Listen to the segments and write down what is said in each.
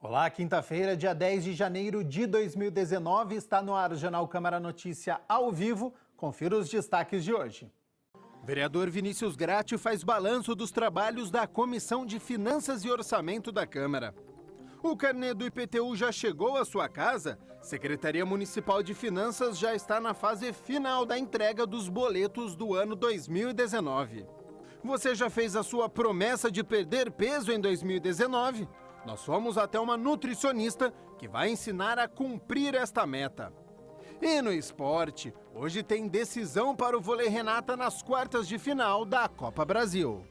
Olá, quinta-feira, dia 10 de janeiro de 2019, está no ar o Jornal Câmara Notícia ao vivo. Confira os destaques de hoje. Vereador Vinícius Gratti faz balanço dos trabalhos da Comissão de Finanças e Orçamento da Câmara. O carnê do IPTU já chegou à sua casa? Secretaria Municipal de Finanças já está na fase final da entrega dos boletos do ano 2019. Você já fez a sua promessa de perder peso em 2019? Nós fomos até uma nutricionista que vai ensinar a cumprir esta meta. E no esporte, hoje tem decisão para o vôlei Renata nas quartas de final da Copa Brasil.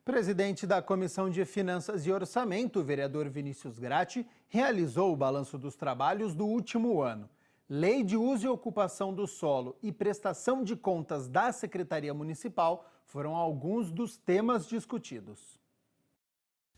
Presidente da Comissão de Finanças e Orçamento, o vereador Vinícius Gratti, realizou o balanço dos trabalhos do último ano. Lei de uso e ocupação do solo e prestação de contas da Secretaria Municipal foram alguns dos temas discutidos.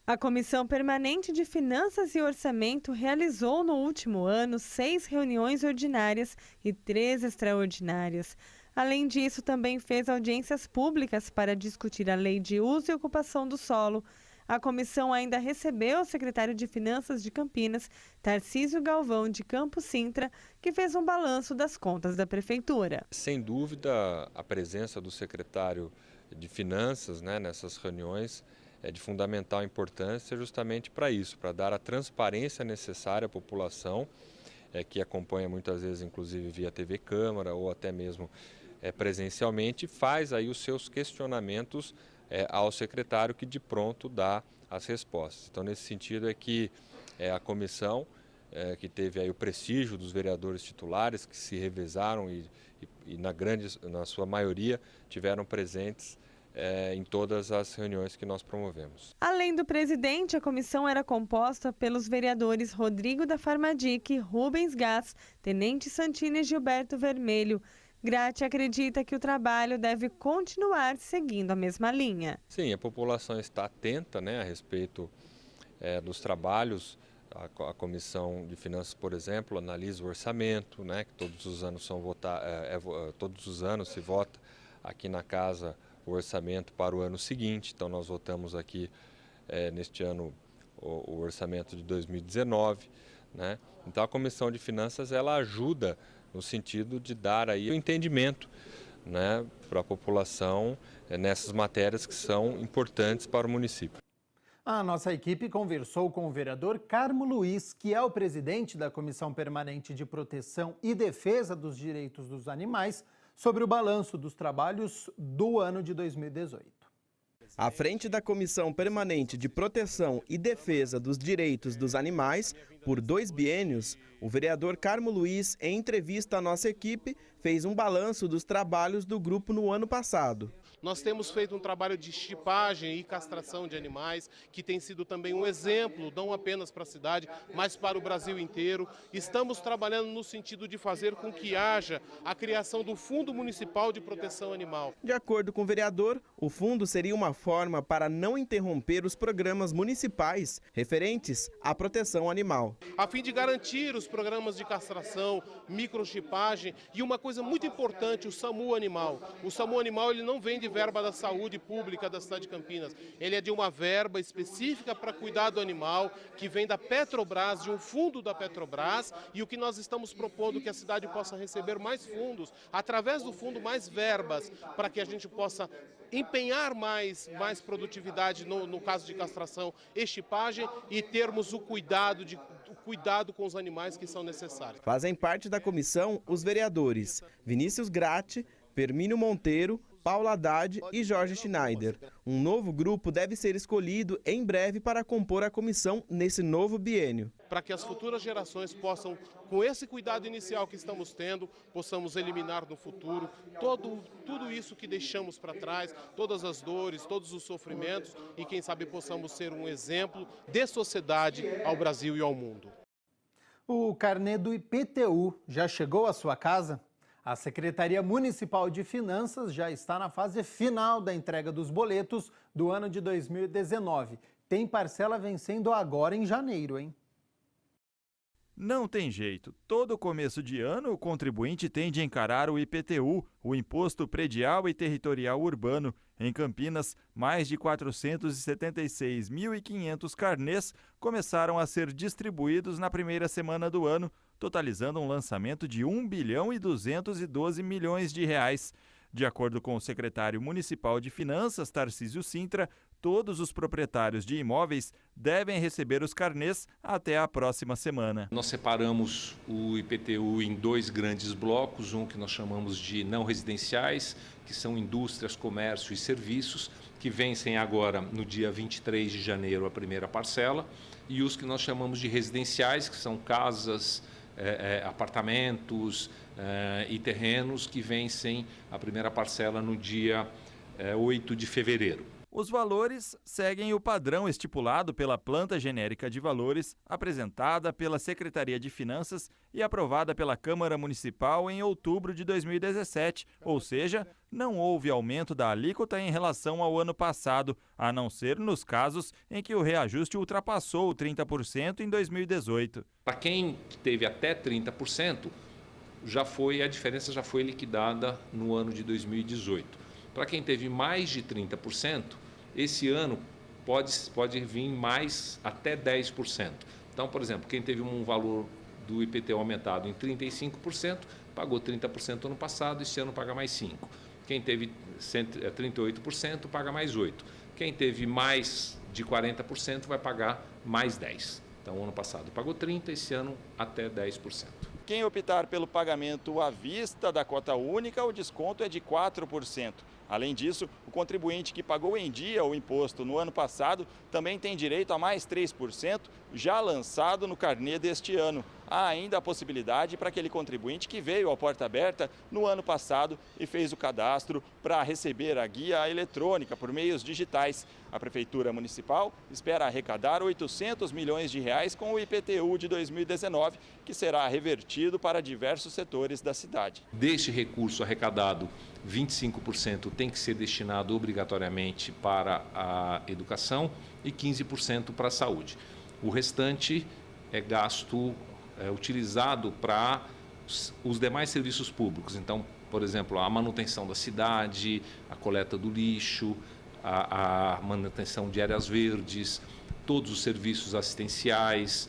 A Comissão Permanente de Finanças e Orçamento realizou no último ano 6 reuniões ordinárias e 3 extraordinárias. Além disso, também fez audiências públicas para discutir a Lei de Uso e Ocupação do Solo. A comissão ainda recebeu o secretário de Finanças de Campinas, Tarcísio Galvão de Campo Sintra, que fez um balanço das contas da Prefeitura. Sem dúvida, a presença do secretário de Finanças nessas reuniões é de fundamental importância justamente para isso, para dar a transparência necessária à população, que acompanha muitas vezes, inclusive via TV Câmara ou até mesmo presencialmente, faz aí os seus questionamentos ao secretário que de pronto dá as respostas. Então, nesse sentido é que a comissão, que teve aí o prestígio dos vereadores titulares que se revezaram e na sua maioria tiveram presentes em todas as reuniões que nós promovemos. Além do presidente, a comissão era composta pelos vereadores Rodrigo da Farmadique, Rubens Gás, Tenente Santini e Gilberto Vermelho. Gratti acredita que o trabalho deve continuar seguindo a mesma linha. Sim, a população está atenta a respeito dos trabalhos. A Comissão de Finanças, por exemplo, analisa o orçamento, que todos os anos todos os anos se vota aqui na casa o orçamento para o ano seguinte. Então nós votamos aqui neste ano o orçamento de 2019. Então a Comissão de Finanças ela ajuda no sentido de dar aí o entendimento para a população nessas matérias que são importantes para o município. A nossa equipe conversou com o vereador Carmo Luiz, que é o presidente da Comissão Permanente de Proteção e Defesa dos Direitos dos Animais, sobre o balanço dos trabalhos do ano de 2018. À frente da Comissão Permanente de Proteção e Defesa dos Direitos dos Animais, por 2 biênios, o vereador Carmo Luiz, em entrevista à nossa equipe, fez um balanço dos trabalhos do grupo no ano passado. Nós temos feito um trabalho de chipagem e castração de animais, que tem sido também um exemplo, não apenas para a cidade, mas para o Brasil inteiro. Estamos trabalhando no sentido de fazer com que haja a criação do Fundo Municipal de Proteção Animal. De acordo com o vereador, o fundo seria uma forma para não interromper os programas municipais referentes à proteção animal. A fim de garantir os programas de castração, microchipagem e uma coisa muito importante, o SAMU Animal. O SAMU Animal ele não vem de verba da saúde pública da cidade de Campinas. Ele é de uma verba específica para cuidar do animal, que vem da Petrobras, de um fundo da Petrobras, e o que nós estamos propondo é que a cidade possa receber mais fundos, através do fundo mais verbas, para que a gente possa empenhar mais produtividade no caso de castração e chipagem e termos o cuidado com os animais que são necessários. Fazem parte da comissão os vereadores Vinícius Gratti, Permínio Monteiro, Paula Haddad e Jorge Schneider. Um novo grupo deve ser escolhido em breve para compor a comissão nesse novo biênio. Para que as futuras gerações possam, com esse cuidado inicial que estamos tendo, possamos eliminar no futuro tudo isso que deixamos para trás, todas as dores, todos os sofrimentos e quem sabe possamos ser um exemplo de sociedade ao Brasil e ao mundo. O carnê do IPTU já chegou à sua casa? A Secretaria Municipal de Finanças já está na fase final da entrega dos boletos do ano de 2019. Tem parcela vencendo agora em janeiro, hein? Não tem jeito. Todo começo de ano, o contribuinte tem de encarar o IPTU, o Imposto Predial e Territorial Urbano. Em Campinas, mais de 476.500 carnês começaram a ser distribuídos na primeira semana do ano, totalizando um lançamento de R$1,212 bilhão. De acordo com o secretário municipal de Finanças, Tarcísio Sintra, todos os proprietários de imóveis devem receber os carnês até a próxima semana. Nós separamos o IPTU em 2 grandes blocos, um que nós chamamos de não residenciais, que são indústrias, comércio e serviços, que vencem agora no dia 23 de janeiro a primeira parcela, e os que nós chamamos de residenciais, que são casas, apartamentos e terrenos, que vencem a primeira parcela no dia 8 de fevereiro. Os valores seguem o padrão estipulado pela Planta Genérica de Valores, apresentada pela Secretaria de Finanças e aprovada pela Câmara Municipal em outubro de 2017, ou seja, não houve aumento da alíquota em relação ao ano passado, a não ser nos casos em que o reajuste ultrapassou 30% em 2018. Para quem teve até 30%, a diferença já foi liquidada no ano de 2018. Para quem teve mais de 30%, esse ano pode vir mais até 10%. Então, por exemplo, quem teve um valor do IPTU aumentado em 35%, pagou 30% ano passado, esse ano paga mais 5%. Quem teve 38%, paga mais 8%. Quem teve mais de 40% vai pagar mais 10%. Então, ano passado pagou 30%, esse ano até 10%. Quem optar pelo pagamento à vista da cota única, o desconto é de 4%. Além disso, o contribuinte que pagou em dia o imposto no ano passado também tem direito a mais 3%, já lançado no carnê deste ano. Há ainda a possibilidade para aquele contribuinte que veio ao Porta Aberta no ano passado e fez o cadastro para receber a guia eletrônica por meios digitais. A Prefeitura Municipal espera arrecadar R$800 milhões com o IPTU de 2019, que será revertido para diversos setores da cidade. Deste recurso arrecadado, 25% tem que ser destinado obrigatoriamente para a educação e 15% para a saúde. O restante é gasto utilizado para os demais serviços públicos. Então, por exemplo, a manutenção da cidade, a coleta do lixo, a manutenção de áreas verdes, todos os serviços assistenciais.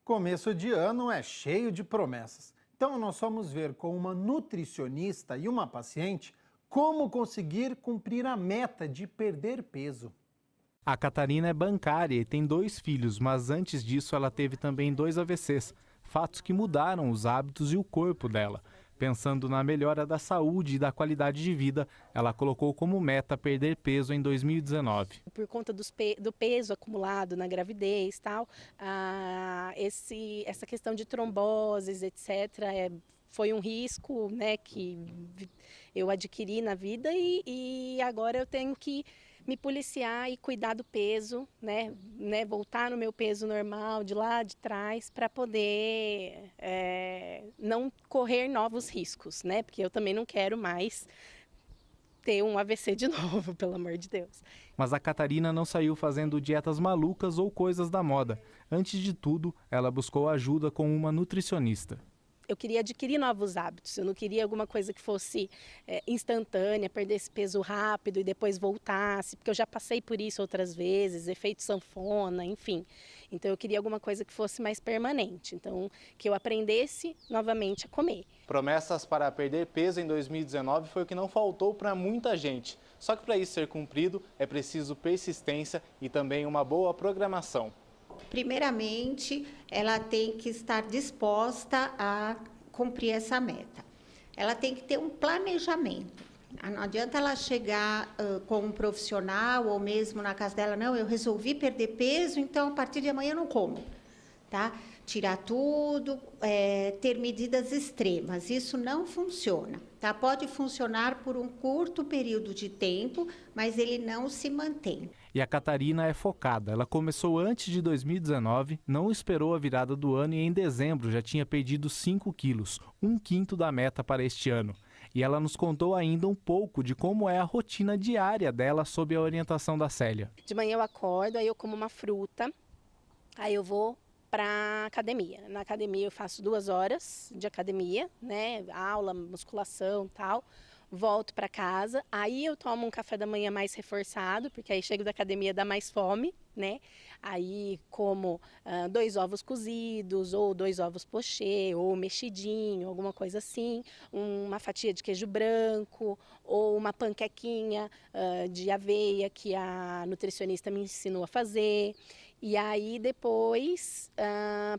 Começo de ano é cheio de promessas. Então nós vamos ver com uma nutricionista e uma paciente como conseguir cumprir a meta de perder peso. A Catarina é bancária e tem 2 filhos, mas antes disso ela teve também 2 AVCs, fatos que mudaram os hábitos e o corpo dela. Pensando na melhora da saúde e da qualidade de vida, ela colocou como meta perder peso em 2019. Por conta do peso acumulado na gravidez, tal, essa questão de tromboses, etc., foi um risco, né, que eu adquiri na vida e agora eu tenho que me policiar e cuidar do peso, né, voltar no meu peso normal, de lá de trás, para poder não correr novos riscos, né, porque eu também não quero mais ter um AVC de novo, pelo amor de Deus. Mas a Catarina não saiu fazendo dietas malucas ou coisas da moda. Antes de tudo, ela buscou ajuda com uma nutricionista. Eu queria adquirir novos hábitos, eu não queria alguma coisa que fosse instantânea, perdesse peso rápido e depois voltasse, porque eu já passei por isso outras vezes, efeito sanfona, enfim. Então eu queria alguma coisa que fosse mais permanente, então que eu aprendesse novamente a comer. Promessas para perder peso em 2019 foi o que não faltou para muita gente. Só que para isso ser cumprido é preciso persistência e também uma boa programação. Primeiramente, ela tem que estar disposta a cumprir essa meta. Ela tem que ter um planejamento. Não adianta ela chegar com um profissional ou mesmo na casa dela, não, eu resolvi perder peso, então a partir de amanhã eu não como, tá? Tirar tudo, ter medidas extremas, isso não funciona, tá? Pode funcionar por um curto período de tempo, mas ele não se mantém. E a Catarina é focada. Ela começou antes de 2019, não esperou a virada do ano e em dezembro já tinha perdido 5 quilos, 1/5 da meta para este ano. E ela nos contou ainda um pouco de como é a rotina diária dela sob a orientação da Célia. De manhã eu acordo, aí eu como uma fruta, aí eu vou para academia. Na academia eu faço 2 horas de academia, né? Aula, musculação, tal. Volto para casa, aí eu tomo um café da manhã mais reforçado, porque aí chego da academia dá mais fome, né? Aí como 2 ovos cozidos, ou 2 ovos pochê, ou mexidinho, alguma coisa assim, uma fatia de queijo branco, ou uma panquequinha de aveia que a nutricionista me ensinou a fazer. E aí depois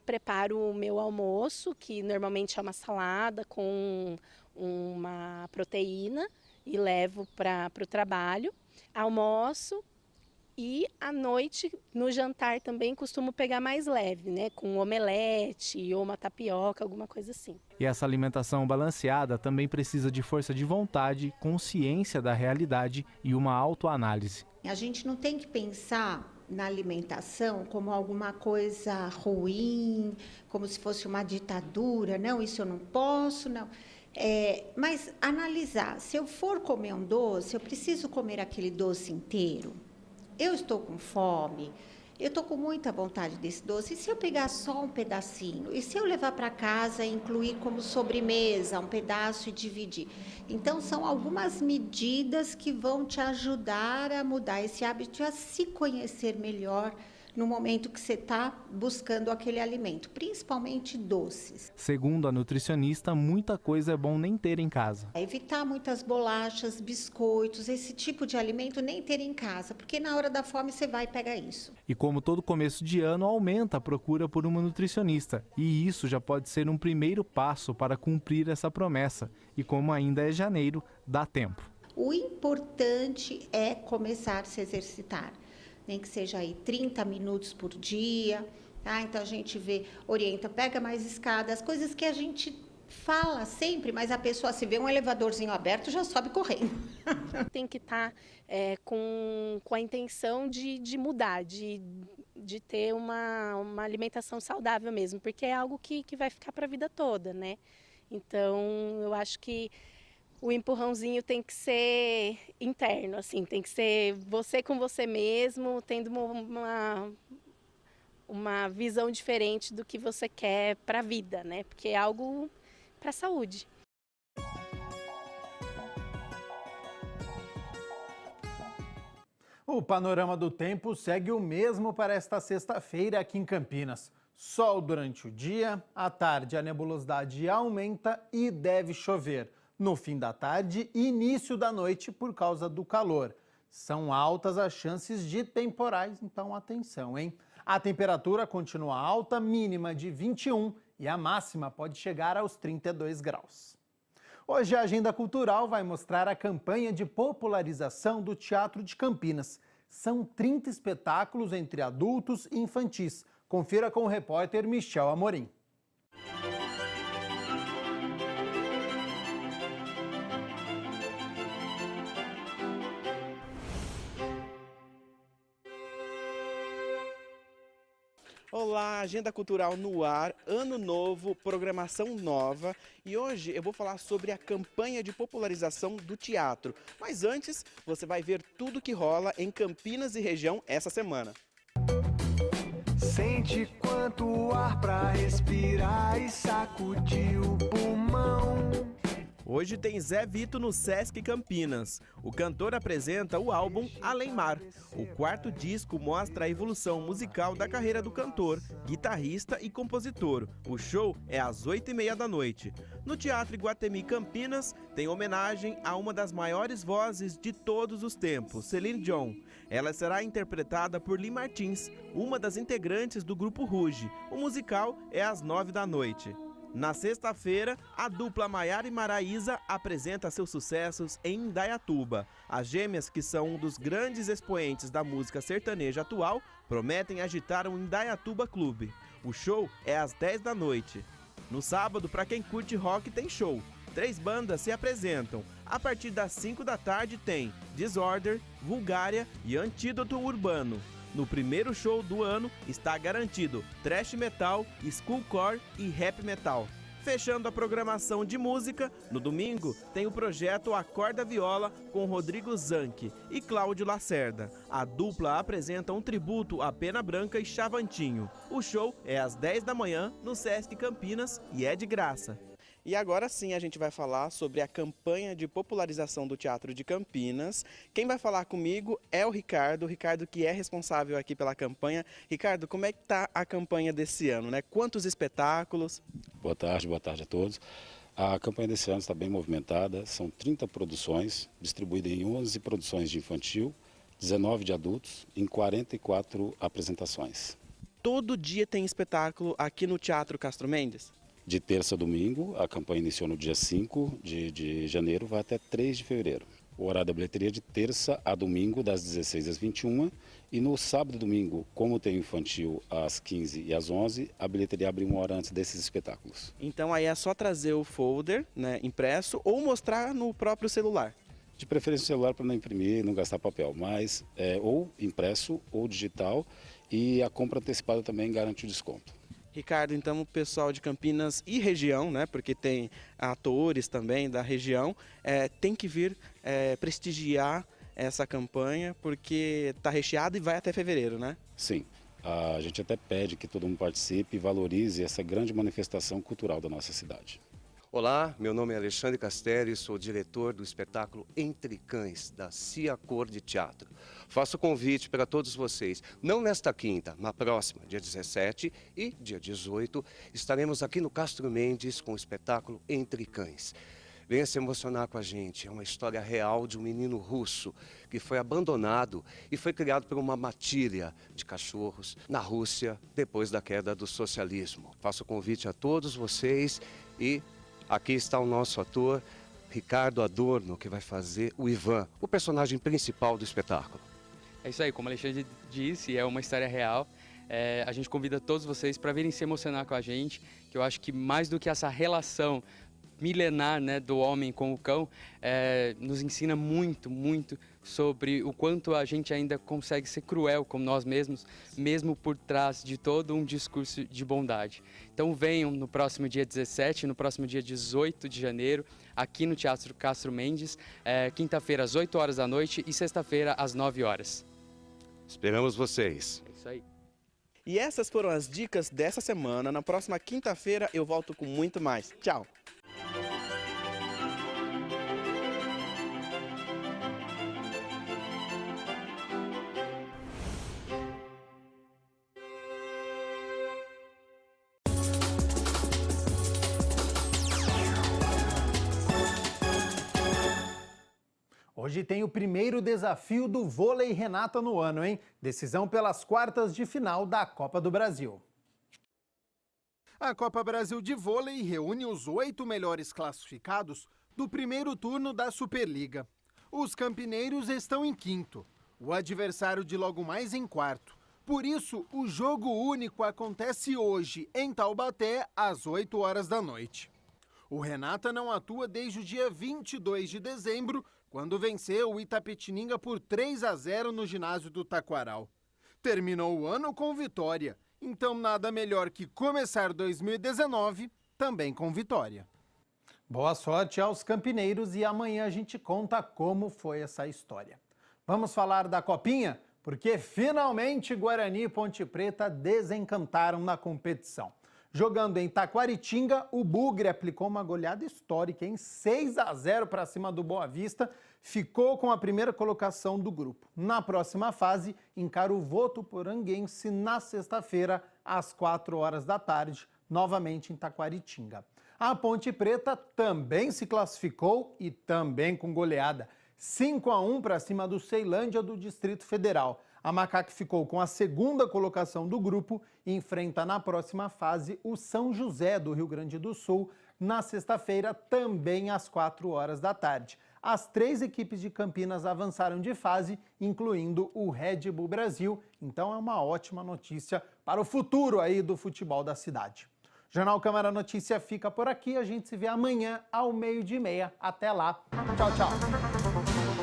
preparo o meu almoço, que normalmente é uma salada com uma proteína, e levo para o trabalho. Almoço e à noite, no jantar também, costumo pegar mais leve, né? Com um omelete ou uma tapioca, alguma coisa assim. E essa alimentação balanceada também precisa de força de vontade, consciência da realidade e uma autoanálise. A gente não tem que pensar na alimentação como alguma coisa ruim, como se fosse uma ditadura. Não, isso eu não posso, não. Mas analisar, se eu for comer um doce, eu preciso comer aquele doce inteiro? Eu estou com fome, eu estou com muita vontade desse doce, e se eu pegar só um pedacinho? E se eu levar para casa e incluir como sobremesa um pedaço e dividir? Então, são algumas medidas que vão te ajudar a mudar esse hábito, a se conhecer melhor no momento que você está buscando aquele alimento, principalmente doces. Segundo a nutricionista, muita coisa é bom nem ter em casa. Evitar muitas bolachas, biscoitos, esse tipo de alimento nem ter em casa, porque na hora da fome você vai pegar isso. E como todo começo de ano, aumenta a procura por uma nutricionista. E isso já pode ser um primeiro passo para cumprir essa promessa. E como ainda é janeiro, dá tempo. O importante é começar a se exercitar. Nem que seja aí 30 minutos por dia, tá? Então a gente orienta, pega mais escada, as coisas que a gente fala sempre, mas a pessoa se vê um elevadorzinho aberto já sobe correndo. Tem que estar com a intenção de mudar, de ter uma alimentação saudável mesmo, porque é algo que vai ficar para a vida toda, né? Então eu acho que o empurrãozinho tem que ser interno, assim, tem que ser você com você mesmo, tendo uma visão diferente do que você quer para a vida, né? Porque é algo para a saúde. O panorama do tempo segue o mesmo para esta sexta-feira aqui em Campinas. Sol durante o dia, à tarde a nebulosidade aumenta e deve chover. No fim da tarde e início da noite por causa do calor. São altas as chances de temporais, então atenção, hein? A temperatura continua alta, mínima de 21 e a máxima pode chegar aos 32 graus. Hoje a Agenda Cultural vai mostrar a campanha de popularização do Teatro de Campinas. São 30 espetáculos entre adultos e infantis. Confira com o repórter Michel Amorim. Olá, Agenda Cultural no ar, ano novo, programação nova, e hoje eu vou falar sobre a campanha de popularização do teatro. Mas antes, você vai ver tudo que rola em Campinas e região essa semana. Sente quanto ar pra respirar e sacudir o pulmão. Hoje tem Zé Vito no Sesc Campinas. O cantor apresenta o álbum Além Mar. O 4º disco mostra a evolução musical da carreira do cantor, guitarrista e compositor. O show é às 8h30 da noite. No Teatro Iguatemi Campinas, tem homenagem a uma das maiores vozes de todos os tempos, Celine Dion. Ela será interpretada por Lee Martins, uma das integrantes do grupo Ruge. O musical é às 9h da noite. Na sexta-feira, a dupla Maiara e Maraísa apresenta seus sucessos em Indaiatuba. As gêmeas, que são um dos grandes expoentes da música sertaneja atual, prometem agitar o Indaiatuba Clube. O show é às 10 da noite. No sábado, para quem curte rock, tem show. 3 bandas se apresentam. A partir das 5 da tarde tem Disorder, Vulgária e Antídoto Urbano. No primeiro show do ano está garantido thrash metal, schoolcore e rap metal. Fechando a programação de música, no domingo tem o projeto Acorda Viola com Rodrigo Zanchi e Cláudio Lacerda. A dupla apresenta um tributo a Pena Branca e Chavantinho. O show é às 10 da manhã no Sesc Campinas e é de graça. E agora sim a gente vai falar sobre a campanha de popularização do Teatro de Campinas. Quem vai falar comigo é o Ricardo que é responsável aqui pela campanha. Ricardo, como é que está a campanha desse ano, né? Quantos espetáculos? Boa tarde a todos. A campanha desse ano está bem movimentada, são 30 produções, distribuídas em 11 produções de infantil, 19 de adultos, em 44 apresentações. Todo dia tem espetáculo aqui no Teatro Castro Mendes? De terça a domingo, a campanha iniciou no dia 5 de janeiro, vai até 3 de fevereiro. O horário da bilheteria é de terça a domingo, das 16 às 21. E no sábado e domingo, como tem infantil às 15 e às 11, a bilheteria abre 1 hora antes desses espetáculos. Então aí é só trazer o folder, né, impresso ou mostrar no próprio celular? De preferência o celular para não imprimir, não gastar papel, mas ou impresso ou digital, e a compra antecipada também garante o desconto. Ricardo, então o pessoal de Campinas e região, né, porque tem atores também da região, tem que vir prestigiar essa campanha, porque está recheado e vai até fevereiro, né? Sim, a gente até pede que todo mundo participe e valorize essa grande manifestação cultural da nossa cidade. Olá, meu nome é Alexandre Castelli, sou diretor do espetáculo Entre Cães, da Cia Cor de Teatro. Faço convite para todos vocês, não nesta quinta, na próxima, dia 17 e dia 18, estaremos aqui no Castro Mendes com o espetáculo Entre Cães. Venha se emocionar com a gente, é uma história real de um menino russo que foi abandonado e foi criado por uma matilha de cachorros na Rússia depois da queda do socialismo. Faço convite a todos vocês e aqui está o nosso ator, Ricardo Adorno, que vai fazer o Ivan, o personagem principal do espetáculo. É isso aí, como o Alexandre disse, é uma história real. A gente convida todos vocês para virem se emocionar com a gente, que eu acho que mais do que essa relação milenar, né, do homem com o cão, nos ensina muito, muito sobre o quanto a gente ainda consegue ser cruel com nós mesmos, mesmo por trás de todo um discurso de bondade. Então venham no próximo dia 17, no próximo dia 18 de janeiro, aqui no Teatro Castro Mendes, quinta-feira às 8 horas da noite e sexta-feira às 9 horas. Esperamos vocês. É isso aí. E essas foram as dicas dessa semana. Na próxima quinta-feira eu volto com muito mais. Tchau! Hoje tem o primeiro desafio do vôlei Renata no ano, hein? Decisão pelas quartas de final da Copa do Brasil. A Copa Brasil de Vôlei reúne os 8 melhores classificados do primeiro turno da Superliga. Os campineiros estão em quinto, o adversário de logo mais em quarto. Por isso, o jogo único acontece hoje, em Taubaté, às 8 horas da noite. O Renata não atua desde o dia 22 de dezembro, quando venceu o Itapetininga por 3-0 no ginásio do Taquaral. Terminou o ano com vitória, então nada melhor que começar 2019 também com vitória. Boa sorte aos campineiros e amanhã a gente conta como foi essa história. Vamos falar da Copinha? Porque finalmente Guarani e Ponte Preta desencantaram na competição. Jogando em Taquaritinga, o Bugre aplicou uma goleada histórica em 6-0 para cima do Boa Vista, ficou com a primeira colocação do grupo. Na próxima fase, encara o Votuporanguense na sexta-feira, às 4 horas da tarde, novamente em Taquaritinga. A Ponte Preta também se classificou e também com goleada, 5-1 para cima do Ceilândia do Distrito Federal. A Macaque ficou com a segunda colocação do grupo e enfrenta na próxima fase o São José do Rio Grande do Sul, na sexta-feira, também às 4 horas da tarde. As 3 equipes de Campinas avançaram de fase, incluindo o Red Bull Brasil. Então é uma ótima notícia para o futuro aí do futebol da cidade. O Jornal Câmara Notícia fica por aqui. A gente se vê amanhã ao 12:30. Até lá. Tchau, tchau.